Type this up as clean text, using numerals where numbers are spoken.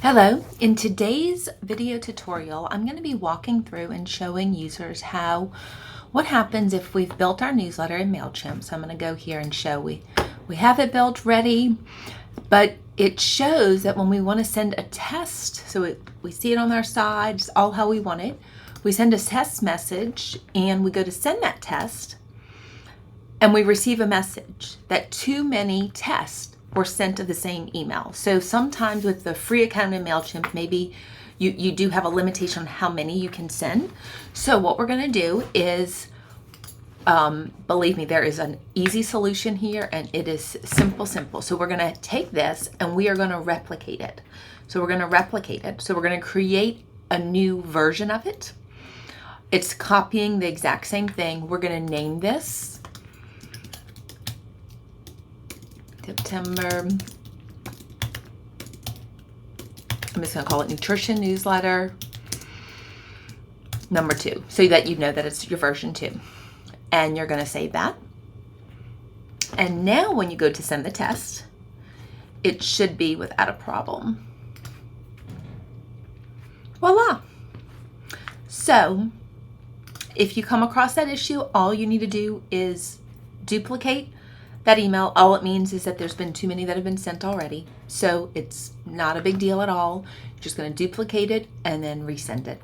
Hello, in today's video tutorial, I'm going to be walking through and showing users what happens if we've built our newsletter in Mailchimp. So I'm going to go here and show we have it built ready, but it shows that when we want to send a test, so we see it on our side, it's all how we want it. We send a test message and we go to send that test and we receive a message that too many tests were sent to the same email. So sometimes with the free account in Mailchimp, maybe you do have a limitation on how many you can send. So what we're going to do is, believe me, there is an easy solution here, and it is simple. So we're going to take this and we are going to replicate it. So we're going to create a new version of it. It's copying the exact same thing. We're going to name this September, I'm just going to call it Nutrition Newsletter number 2, so that you know that it's your version 2. And you're going to save that. And now when you go to send the test, it should be without a problem. Voila. So if you come across that issue, all you need to do is duplicate that email. All it means is that there's been too many that have been sent already. So it's not a big deal at all. You're just going to duplicate it and then resend it.